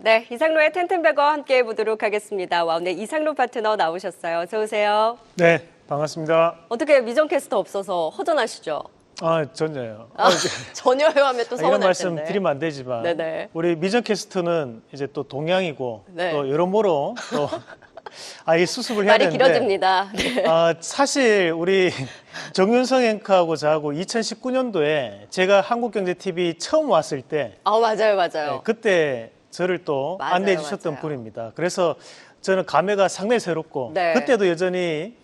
네, 이상로의 텐텐백어 함께 해보도록 하겠습니다. 와, 오늘 이상로 파트너 나오셨어요. 어서 오세요. 네, 반갑습니다. 어떻게 미정 캐스터 없어서 허전하시죠? 전혀요. 전혀요 하면 또 이런 서운할 말씀 텐데. 드리면 안 되지만 네네. 우리 미정 캐스터는 이제 또 동양이고 네. 또 여러모로 또 이 수습을 해야 말이 되는데 길어집니다. 네. 사실 우리 정윤성 앵커하고 저하고 2019년도에 제가 한국경제TV 처음 왔을 때 맞아요. 네, 그때 저를 또 맞아요, 안내해 주셨던 맞아요. 분입니다. 그래서 저는 감회가 상당히 새롭고 네. 그때도 여전히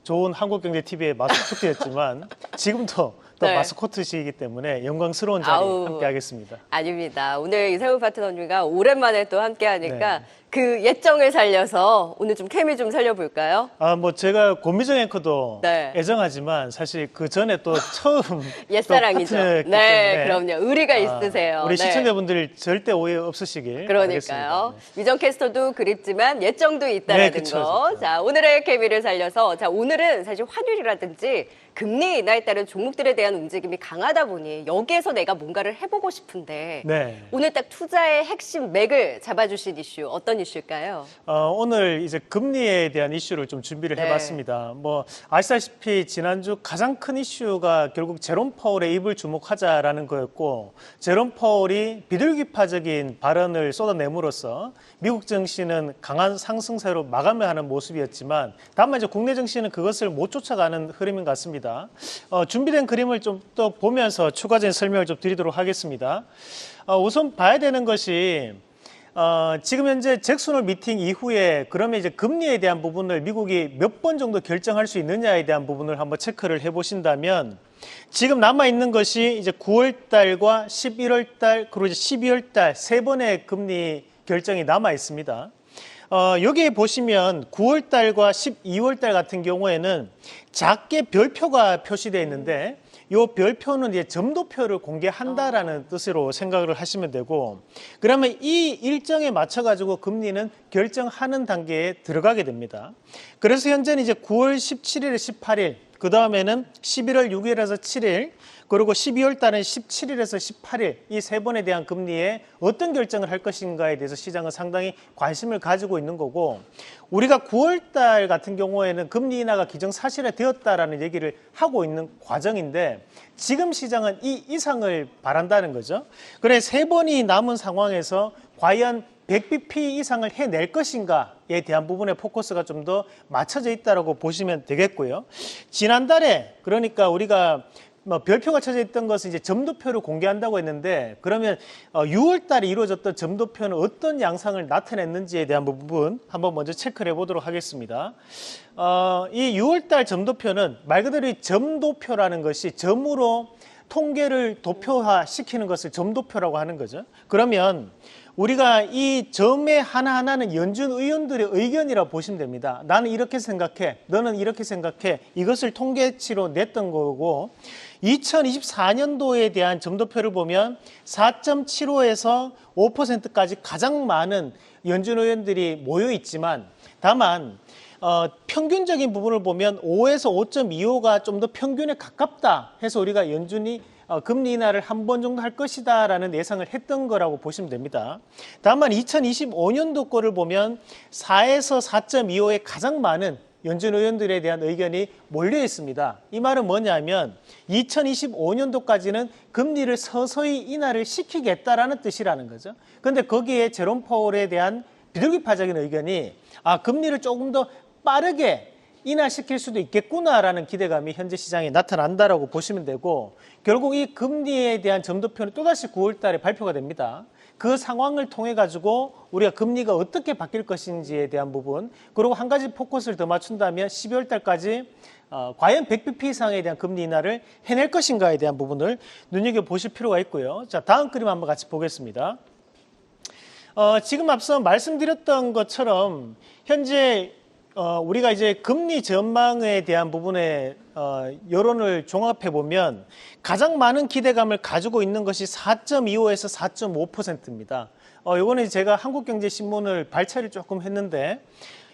좋은 한국경제TV의 마스코트였지만 지금도 또 네. 마스코트시기 때문에 영광스러운 자리 아우. 함께 하겠습니다. 아닙니다. 오늘 이상로 파트너님과 오랜만에 또 함께 하니까 네. 그 옛정을 살려서 오늘 좀 케미 좀 살려볼까요? 뭐 제가 고미정 앵커도 네. 애정하지만 사실 그 전에 또 처음 옛사랑이죠. 또 파트너였기 네, 때문에 그럼요. 의리가 있으세요. 우리 네. 시청자분들 절대 오해 없으시길 그러니까요. 바라겠습니다. 미정 캐스터도 그립지만 옛정도 있다는 네, 그쵸, 거. 진짜. 자, 오늘의 케미를 살려서 오늘은 사실 환율이라든지 금리 인하에 따른 종목들에 대한 움직임이 강하다 보니 여기에서 내가 뭔가를 해보고 싶은데 네. 오늘 딱 투자의 핵심 맥을 잡아주신 이슈 어떤 이슈일까요? 오늘 이제 금리에 대한 이슈를 좀 준비를 네. 해봤습니다. 아시다시피 지난주 가장 큰 이슈가 결국 제롬 파월의 입을 주목하자라는 거였고, 제롬 파월이 비둘기파적인 발언을 쏟아내므로써 미국 증시는 강한 상승세로 마감을 하는 모습이었지만, 다만 이제 국내 증시는 그것을 못 쫓아가는 흐름인 것 같습니다. 준비된 그림을 좀 또 보면서 추가적인 설명을 좀 드리도록 하겠습니다. 우선 봐야 되는 것이 지금 현재 잭슨홀 미팅 이후에 그러면 이제 금리에 대한 부분을 미국이 몇 번 정도 결정할 수 있느냐에 대한 부분을 한번 체크를 해보신다면 지금 남아있는 것이 이제 9월 달과 11월 달 그리고 이제 12월 달 세 번의 금리 결정이 남아 있습니다. 여기에 보시면 9월 달과 12월 달 같은 경우에는 작게 별표가 표시되어 있는데 이 별표는 이제 점도표를 공개한다라는 뜻으로 생각을 하시면 되고, 그러면 이 일정에 맞춰 가지고 금리는 결정하는 단계에 들어가게 됩니다. 그래서 현재는 이제 9월 17일에 18일, 그 다음에는 11월 6일에서 7일, 그리고 12월 달은 17일에서 18일 이 세 번에 대한 금리에 어떤 결정을 할 것인가에 대해서 시장은 상당히 관심을 가지고 있는 거고, 우리가 9월 달 같은 경우에는 금리 인하가 기정사실화되었다라는 얘기를 하고 있는 과정인데 지금 시장은 이 이상을 바란다는 거죠. 그래 세 번이 남은 상황에서 과연 100bp 이상을 해낼 것인가에 대한 부분에 포커스가 좀 더 맞춰져 있다고 보시면 되겠고요. 지난달에 그러니까 우리가 별표가 쳐져 있던 것은 이제 점도표를 공개한다고 했는데, 그러면 6월 달에 이루어졌던 점도표는 어떤 양상을 나타냈는지에 대한 부분 한번 먼저 체크를 해보도록 하겠습니다. 이 6월 달 점도표는 말 그대로 이 점도표라는 것이 점으로 통계를 도표화 시키는 것을 점도표라고 하는 거죠. 그러면 우리가 이 점의 하나하나는 연준 의원들의 의견이라 보시면 됩니다. 나는 이렇게 생각해, 너는 이렇게 생각해, 이것을 통계치로 냈던 거고, 2024년도에 대한 점도표를 보면 4.75에서 5%까지 가장 많은 연준 의원들이 모여 있지만, 다만 평균적인 부분을 보면 5에서 5.25가 좀 더 평균에 가깝다 해서 우리가 연준이 금리 인하를 한 번 정도 할 것이다 라는 예상을 했던 거라고 보시면 됩니다. 다만 2025년도 거를 보면 4에서 4.25에 가장 많은 연준 의원들에 대한 의견이 몰려 있습니다. 이 말은 뭐냐면 2025년도까지는 금리를 서서히 인하를 시키겠다라는 뜻이라는 거죠. 그런데 거기에 제롬 파월에 대한 비둘기파적인 의견이 금리를 조금 더 빠르게 인하시킬 수도 있겠구나라는 기대감이 현재 시장에 나타난다라고 보시면 되고, 결국 이 금리에 대한 점도표는 또다시 9월 달에 발표가 됩니다. 그 상황을 통해 가지고 우리가 금리가 어떻게 바뀔 것인지에 대한 부분, 그리고 한 가지 포커스를 더 맞춘다면 12월 달까지 과연 100bp 이상에 대한 금리 인하를 해낼 것인가에 대한 부분을 눈여겨보실 필요가 있고요. 자, 다음 그림 한번 같이 보겠습니다. 지금 앞서 말씀드렸던 것처럼 현재 우리가 이제 금리 전망에 대한 부분에 여론을 종합해 보면 가장 많은 기대감을 가지고 있는 것이 4.25에서 4.5%입니다. 이거는 제가 한국경제신문을 발췌를 조금 했는데,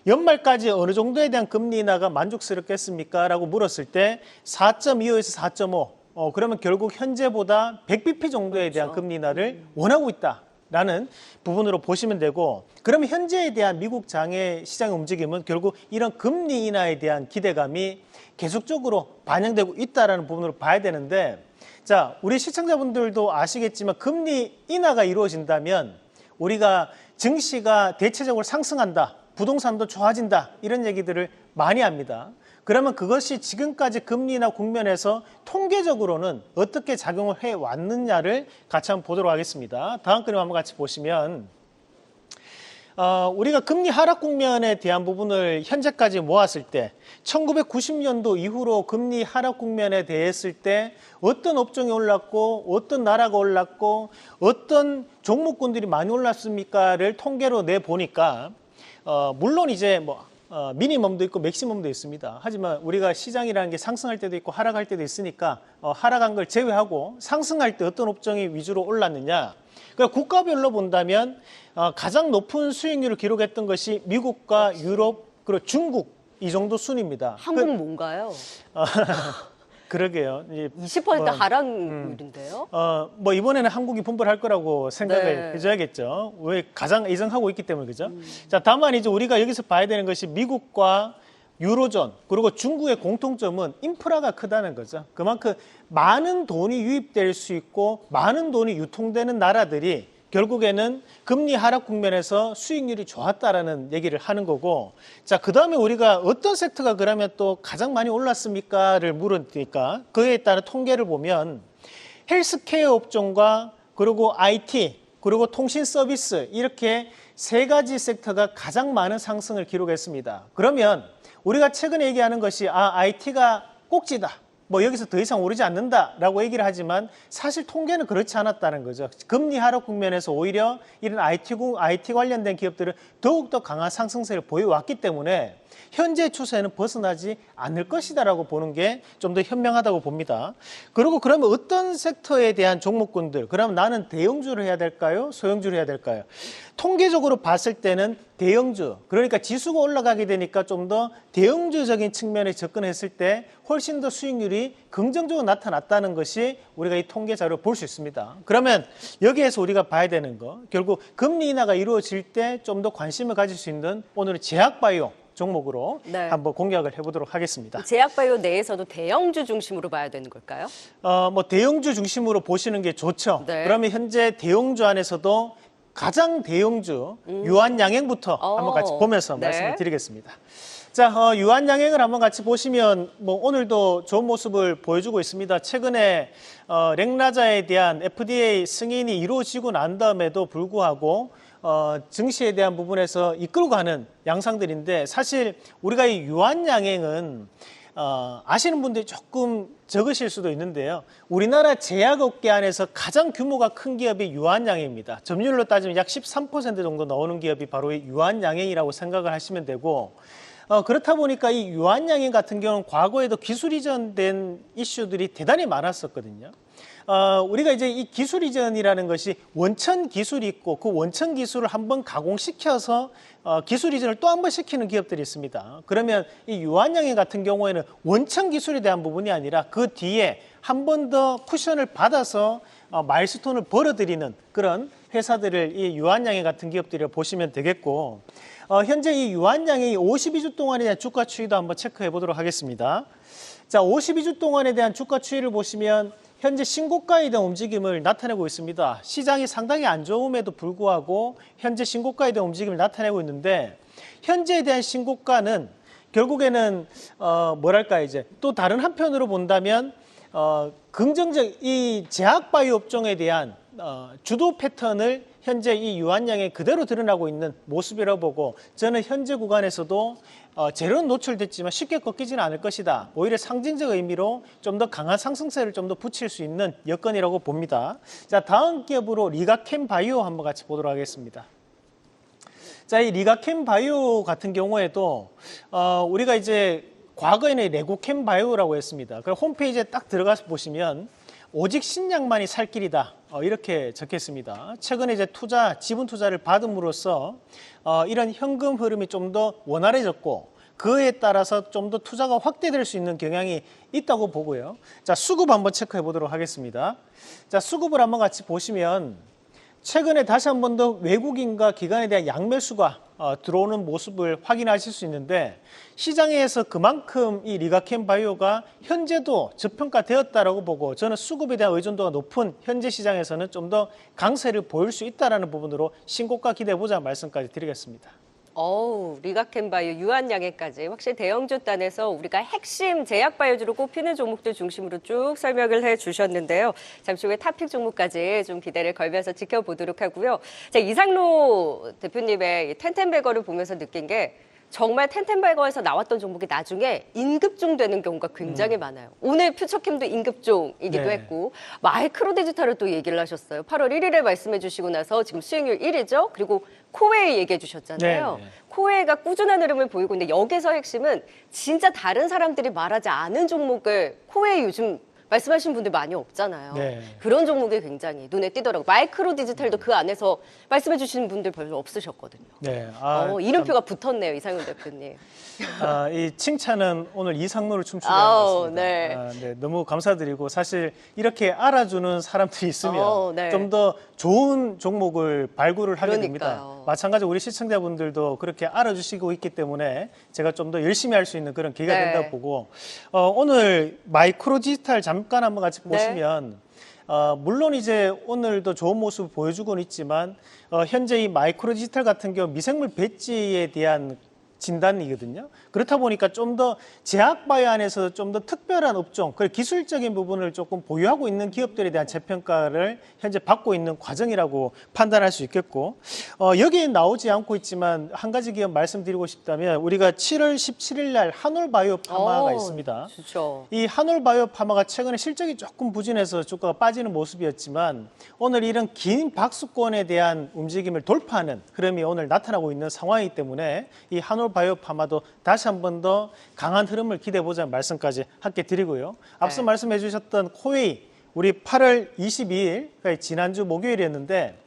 연말까지 어느 정도에 대한 금리 인하가 만족스럽겠습니까? 라고 물었을 때 4.25에서 4.5, 그러면 결국 현재보다 100bp 정도에 대한 금리 인하를 원하고 있다. 라는 부분으로 보시면 되고, 그러면 현재에 대한 미국 장외 시장의 움직임은 결국 이런 금리 인하에 대한 기대감이 계속적으로 반영되고 있다는 부분으로 봐야 되는데, 자, 우리 시청자분들도 아시겠지만 금리 인하가 이루어진다면 우리가 증시가 대체적으로 상승한다, 부동산도 좋아진다, 이런 얘기들을 많이 합니다. 그러면 그것이 지금까지 금리 인하 국면에서 통계적으로는 어떻게 작용을 해왔느냐를 같이 한번 보도록 하겠습니다. 다음 그림 한번 같이 보시면 우리가 금리 하락 국면에 대한 부분을 현재까지 모았을 때 1990년도 이후로 금리 하락 국면에 대했을 때 어떤 업종이 올랐고 어떤 나라가 올랐고 어떤 종목군들이 많이 올랐습니까를 통계로 내보니까 물론 이제 미니멈도 있고 맥시멈도 있습니다. 하지만 우리가 시장이라는 게 상승할 때도 있고 하락할 때도 있으니까 하락한 걸 제외하고 상승할 때 어떤 업종이 위주로 올랐느냐. 그러니까 국가별로 본다면 가장 높은 수익률을 기록했던 것이 미국과 유럽 그리고 중국 이 정도 순입니다. 한국 뭔가요? 그러게요. 20% 하락률인데요. 이번에는 한국이 분발할 거라고 생각을 네. 해줘야겠죠. 왜 가장 애정하고 있기 때문에 그죠? 자, 다만 이제 우리가 여기서 봐야 되는 것이 미국과 유로존 그리고 중국의 공통점은 인프라가 크다는 거죠. 그만큼 많은 돈이 유입될 수 있고 많은 돈이 유통되는 나라들이 결국에는 금리 하락 국면에서 수익률이 좋았다라는 얘기를 하는 거고, 자, 그 다음에 우리가 어떤 섹터가 그러면 또 가장 많이 올랐습니까를 물으니까 그에 따른 통계를 보면 헬스케어 업종과 그리고 IT 그리고 통신 서비스 이렇게 세 가지 섹터가 가장 많은 상승을 기록했습니다. 그러면 우리가 최근에 얘기하는 것이 IT가 꼭지다. 여기서 더 이상 오르지 않는다라고 얘기를 하지만 사실 통계는 그렇지 않았다는 거죠. 금리 하락 국면에서 오히려 이런 IT 관련된 기업들은 더욱더 강한 상승세를 보여왔기 때문에 현재 추세는 벗어나지 않을 것이다라고 보는 게 좀 더 현명하다고 봅니다. 그리고 그러면 어떤 섹터에 대한 종목군들, 그러면 나는 대형주를 해야 될까요? 소형주를 해야 될까요? 통계적으로 봤을 때는 대형주, 그러니까 지수가 올라가게 되니까 좀 더 대형주적인 측면에 접근했을 때 훨씬 더 수익률이 긍정적으로 나타났다는 것이 우리가 이 통계 자료를 볼 수 있습니다. 그러면 여기에서 우리가 봐야 되는 거, 결국 금리 인하가 이루어질 때 좀 더 관심을 가질 수 있는 오늘은 제약바이오 종목으로 네. 한번 공략을 해보도록 하겠습니다. 제약바이오 내에서도 대형주 중심으로 봐야 되는 걸까요? 대형주 중심으로 보시는 게 좋죠. 네. 그러면 현재 대형주 안에서도 가장 대형주 유한양행부터 한번 같이 보면서 네. 말씀을 드리겠습니다. 자, 유한양행을 한번 같이 보시면 오늘도 좋은 모습을 보여주고 있습니다. 최근에 렉나자에 대한 FDA 승인이 이루어지고 난 다음에도 불구하고 증시에 대한 부분에서 이끌고 가는 양상들인데, 사실 우리가 이 유한양행은 아시는 분들이 조금 적으실 수도 있는데요. 우리나라 제약업계 안에서 가장 규모가 큰 기업이 유한양행입니다. 점유율로 따지면 약 13% 정도 나오는 기업이 바로 이 유한양행이라고 생각을 하시면 되고, 그렇다 보니까 이 유한양행 같은 경우는 과거에도 기술 이전된 이슈들이 대단히 많았었거든요. 우리가 이제 이 기술 이전이라는 것이 원천 기술이 있고 그 원천 기술을 한번 가공시켜서 기술 이전을 또 한 번 시키는 기업들이 있습니다. 그러면 이 유한양행 같은 경우에는 원천 기술에 대한 부분이 아니라 그 뒤에 한 번 더 쿠션을 받아서 마일스톤을 벌어들이는 그런 회사들을 이 유한양행 같은 기업들이라 보시면 되겠고, 현재 이 유한양행이 52주 동안에 대한 주가 추이도 한번 체크해 보도록 하겠습니다. 자, 52주 동안에 대한 주가 추이를 보시면 현재 신고가에 대한 움직임을 나타내고 있습니다. 시장이 상당히 안 좋음에도 불구하고 현재 신고가에 대한 움직임을 나타내고 있는데, 현재에 대한 신고가는 결국에는 이제 또 다른 한편으로 본다면 긍정적 이 제약바이오 업종에 대한 주도 패턴을 현재 이 유한양에 그대로 드러나고 있는 모습이라고 보고, 저는 현재 구간에서도 재료는 노출됐지만 쉽게 꺾이지는 않을 것이다. 오히려 상징적 의미로 좀 더 강한 상승세를 좀 더 붙일 수 있는 여건이라고 봅니다. 자, 다음 기업으로 리가캠바이오 한번 같이 보도록 하겠습니다. 자, 이 리가캠바이오 같은 경우에도 우리가 이제 과거에는 레고캠바이오라고 했습니다. 그럼 홈페이지에 딱 들어가서 보시면 오직 신약만이 살 길이다, 이렇게 적혔습니다. 최근에 이제 지분 투자를 받음으로써 이런 현금 흐름이 좀 더 원활해졌고, 그에 따라서 좀 더 투자가 확대될 수 있는 경향이 있다고 보고요. 자, 수급 한번 체크해 보도록 하겠습니다. 자, 수급을 한번 같이 보시면 최근에 다시 한 번 더 외국인과 기관에 대한 양매수가 들어오는 모습을 확인하실 수 있는데 시장에서 그만큼 이 리가켄 바이오가 현재도 저평가되었다라고 보고 저는 수급에 대한 의존도가 높은 현재 시장에서는 좀 더 강세를 보일 수 있다는 부분으로 신고가 기대해보자 말씀까지 드리겠습니다. 리가켄바이오, 유한양해까지 확실히 대형주 단에서 우리가 핵심 제약바이오주로 꼽히는 종목들 중심으로 쭉 설명을 해주셨는데요. 잠시 후에 탑픽 종목까지 좀 기대를 걸면서 지켜보도록 하고요. 자, 이상로 대표님의 이 텐텐베거를 보면서 느낀 게 정말 텐텐베거에서 나왔던 종목이 나중에 인급종 되는 경우가 굉장히 많아요. 오늘 퓨처캠도 인급종이기도 네. 했고 마이크로 디지털을 또 얘기를 하셨어요. 8월 1일에 말씀해 주시고 나서 지금 수익률 1위죠. 그리고 코웨이 얘기해 주셨잖아요. 네. 코웨이가 꾸준한 흐름을 보이고 있는데 여기서 핵심은 진짜 다른 사람들이 말하지 않은 종목을 코웨이 요즘 말씀하신 분들 많이 없잖아요. 네. 그런 종목이 굉장히 눈에 띄더라고요. 마이크로 디지털도 그 안에서 말씀해 주시는 분들 별로 없으셨거든요. 네. 이름표가 붙었네요, 이상윤 대표님. 이 칭찬은 오늘 이상로를 춤추게 아우, 한 것 같습니다. 네. 네, 너무 감사드리고 사실 이렇게 알아주는 사람들이 있으면 네. 좀 더 좋은 종목을 발굴을 하게 그러니까요. 됩니다. 마찬가지로 우리 시청자분들도 그렇게 알아주시고 있기 때문에 제가 좀 더 열심히 할 수 있는 그런 기회가 네. 된다고 보고 오늘 마이크로 디지털 잠깐 한번 같이 네. 보시면 물론 이제 오늘도 좋은 모습을 보여주고는 있지만 현재 이 마이크로 디지털 같은 경우 미생물 배지에 대한 진단이거든요. 그렇다 보니까 좀 더 제약바이오 안에서 좀 더 특별한 업종, 그 기술적인 부분을 조금 보유하고 있는 기업들에 대한 재평가를 현재 받고 있는 과정이라고 판단할 수 있겠고 여기에 나오지 않고 있지만 한 가지 기업 말씀드리고 싶다면 우리가 7월 17일 날 한올바이오 파마가 있습니다. 좋죠. 이 한올바이오 파마가 최근에 실적이 조금 부진해서 주가가 빠지는 모습이었지만 오늘 이런 긴 박수권에 대한 움직임을 돌파하는 흐름이 오늘 나타나고 있는 상황이기 때문에 이 한올바이오 파마도 다시 한 번 더 강한 흐름을 기대해보자는 말씀까지 함께 드리고요. 앞서 네. 말씀해 주셨던 코웨이 우리 8월 22일 그러니까 지난주 목요일이었는데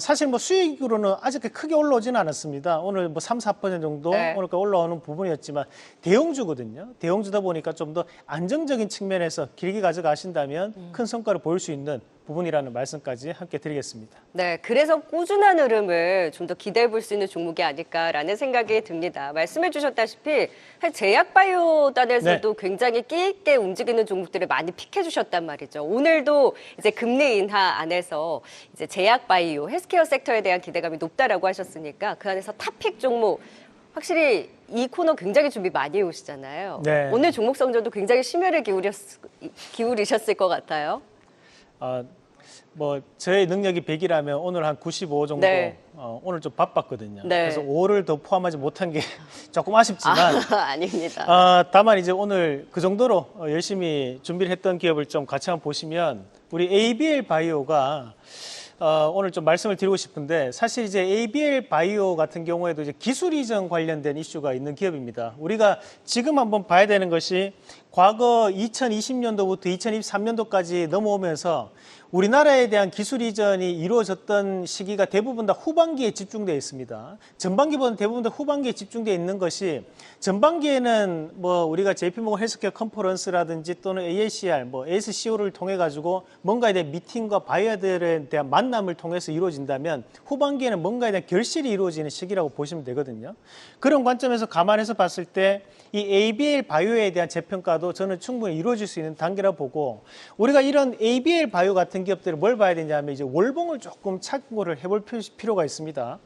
사실 뭐 수익으로는 아직 크게 올라오지는 않았습니다. 오늘 뭐 3, 4% 정도 네. 오늘 올라오는 부분이었지만 대형주거든요. 대형주다 보니까 좀 더 안정적인 측면에서 길게 가져가신다면 큰 성과를 보일 수 있는 부분이라는 말씀까지 함께 드리겠습니다. 네, 그래서 꾸준한 흐름을 좀 더 기대해 볼 수 있는 종목이 아닐까라는 생각이 듭니다. 말씀해 주셨다시피 제약바이오단에서도 굉장히 끼 있게 움직이는 종목들을 많이 픽해 주셨단 말이죠. 오늘도 이제 금리 인하 안에서 이제 제약바이오, 헬스케어 섹터에 대한 기대감이 높다라고 하셨으니까 그 안에서 탑픽 종목 확실히 이 코너 굉장히 준비 많이 해오시잖아요. 네. 오늘 종목 성적도 굉장히 심혈을 기울이셨을 것 같아요. 뭐 저의 능력이 100이라면 오늘 한 95 정도 네. 오늘 좀 바빴거든요. 네. 그래서 5를 더 포함하지 못한 게 조금 아쉽지만 아닙니다. 다만 이제 오늘 그 정도로 열심히 준비를 했던 기업을 좀 같이 한번 보시면 우리 ABL 바이오가 오늘 좀 말씀을 드리고 싶은데 사실 이제 ABL 바이오 같은 경우에도 이제 기술 이전 관련된 이슈가 있는 기업입니다. 우리가 지금 한번 봐야 되는 것이 과거 2020년도부터 2023년도까지 넘어오면서 우리나라에 대한 기술 이전이 이루어졌던 시기가 대부분 다 후반기에 집중되어 있습니다. 전반기보다는 대부분 다 후반기에 집중되어 있는 것이 전반기에는 뭐 우리가 JP모건 헬스케어 컨퍼런스라든지 또는 AACR, 뭐 ASCO를 통해 가지고 뭔가에 대한 미팅과 바이어들에 대한 만남을 통해서 이루어진다면 후반기에는 뭔가에 대한 결실이 이루어지는 시기라고 보시면 되거든요. 그런 관점에서 감안해서 봤을 때 이 ABL 바이오에 대한 재평가도 저는 충분히 이루어질 수 있는 단계라고 보고 우리가 이런 ABL 바이오 같은 기업들을 뭘 봐야 되냐면 이제 월봉을 조금 참고를 해볼 필요가 있습니다.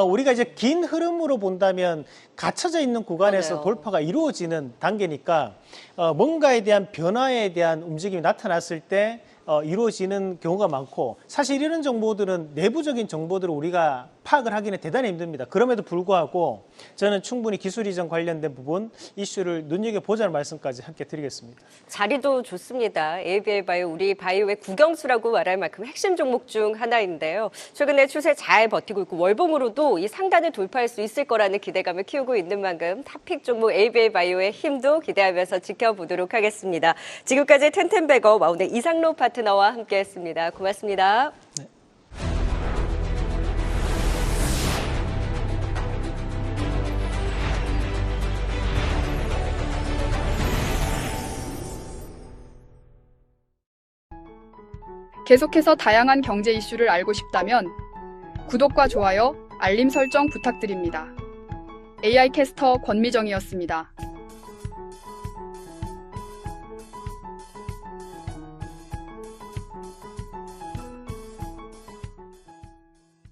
우리가 이제 긴 흐름으로 본다면 갇혀져 있는 구간에서 그러네요. 돌파가 이루어지는 단계니까 뭔가에 대한 변화에 대한 움직임이 나타났을 때 이루어지는 경우가 많고 사실 이런 정보들은 내부적인 정보들을 우리가 파악을 하기는 대단히 힘듭니다. 그럼에도 불구하고 저는 충분히 기술 이전 관련된 부분 이슈를 눈여겨보자는 말씀까지 함께 드리겠습니다. 자리도 좋습니다. ABL 바이오, 우리 바이오의 국영수라고 말할 만큼 핵심 종목 중 하나인데요. 최근에 추세 잘 버티고 있고 월봉으로도 이 상단을 돌파할 수 있을 거라는 기대감을 키우고 있는 만큼 탑픽 종목 ABL 바이오의 힘도 기대하면서 지켜보도록 하겠습니다. 지금까지 텐텐베거 와운의 이상로 파트너와 함께했습니다. 고맙습니다. 네. 계속해서 다양한 경제 이슈를 알고 싶다면 구독과 좋아요, 알림 설정 부탁드립니다. AI 캐스터 권미정이었습니다.